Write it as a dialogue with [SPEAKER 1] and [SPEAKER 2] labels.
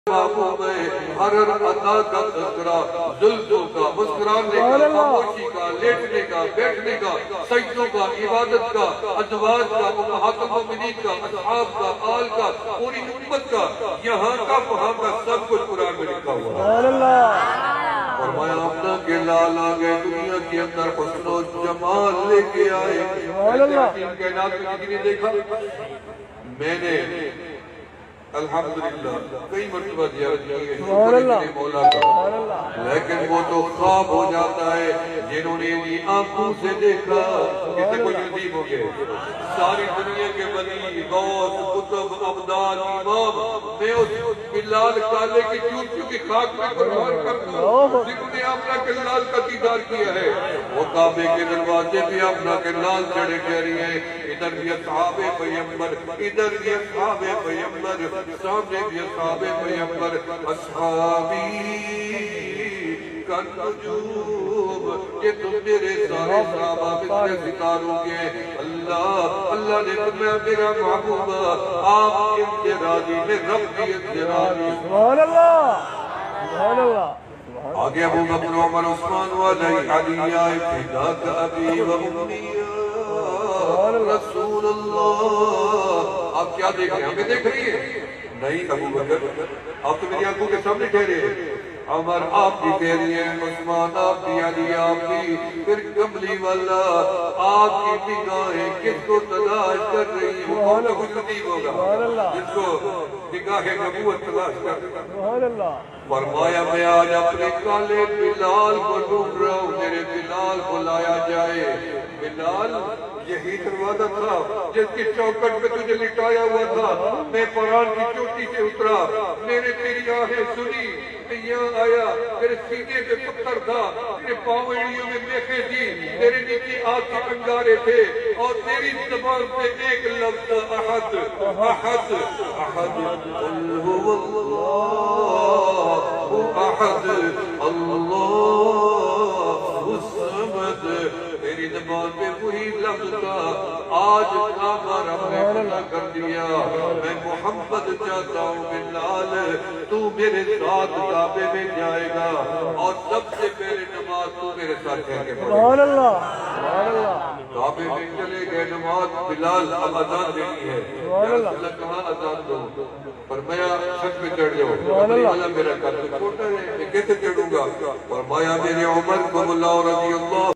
[SPEAKER 1] محبوب ہر عطا کا تذکرہ، زلفوں کا، مسکرانے کا، خاموشی کا، لیٹنے کا، بیٹھنے کا، سجدوں کا، عبادت کا، ازواج کا، امہات المومنین کا، اصحاب کا، آل کا، پوری امت کا، یہاں کا وہاں کا سب کچھ قرآن میں لکھا ہوا ہے۔ فرمایا اپنا کہ لال آگئے دنیا کے اندر حسن و جمال لے کے آئے۔ ایسے کائنات میں کسی نے دیکھا؟ میں نے الحمدللہ کئی مرتبہ زیارت کی ہے شکر مولا کا، لیکن وہ تو خواب ہو جاتا ہے جنہوں نے یہ آنکھوں سے دیکھا۔ کتنے کو یقین ہو گئے ساری دنیا کے ولی، غوث، قطب، ابدال، امام، میں اس بلال کالے کی جوتیوں کی خاک میں قربان کرتا ہوں جنہوں نے اپنا کے لال کا دیدار کیا ہے۔ وہ کعبے کے دروازے بھی اپنا کے لال چڑھے ٹھہری ہیں، ادھر بھی اصحاب پیغمبر، ادھر بھی اصحاب پیغمبر، سامنے بھی اصحاب پیغمبر۔ اصحابی کالنجوم، کہ تم میرے سارے صحابہ مثل ستاروں کے۔ اللہ نے فرمایا میرا محبوب آپ انفرادی میں رب بھی انفرادی۔ سبحان اللہ، سبحان اللہ۔ آگے ابو بکر عمر عثمان وعلی علی فداک ابی و امی رسول اللہ۔ آپ کیا دیکھ رہے ہیں؟ ہمیں دیکھ رہی ہیں؟ نہیں ابو بکر، آپ تو میری آنکھوں کے سامنے ٹھہرے ہیں۔ عمر آپ بھی ٹھہری ہیں، عثمان آپ بھی، علی آپ بھی، پھر کملی والا آپ کی نگاہیں کس کو تلاش کر رہی ہیں؟ وہ کون کوئی خطیب ہوگا جس کو نگاہ نبوت تلاش کر رہی ہے؟ فرمایا میں آج اپنے کالے بلال کو ڈھونڈ رہا ہوں، میرے بلال کو لایا جائے۔ بلال یہی دروازہ تھا جس کی چوکٹ پہ تجھے لٹایا ہوا تھا۔ میں فران کی چوٹی سے اترا، میں نے تیری آہیں سنی، میں یہاں آیا، تیرے سینے پہ پتھر تھا، تیرے پاؤں ایڑیوں میں میخیں تھی، تیرے نیچے آگ کے انگارے تھے، اور تیری زبان سے ایک لفظ تھا احد احد احد، قل هو اللہ احد اللہ الصمد۔ تیری زبان پہ وہی لفظ تھا، آج کعبہ رب نے منع کر دیا۔ میں محمد چاہتا ہوں بلال تو میرے ساتھ کعبے میں جائے گا، اور سب سے پہلے نماز تو میرے ساتھ کہہ کے پڑھے۔ سبحان اللہ، سبحان اللہ۔ کعبے میں چلے گئے، نماز بلال اب اذان دینی ہے۔ یا رسول اللہ کہاں اذان دو؟ فرمایا چھت پہ چڑھ جاؤ۔ اللہ میرا قد چھوٹا ہے، میں کیسے چڑھوں گا؟ فرمایا میرے عمر کو بلاؤ رضی اللہ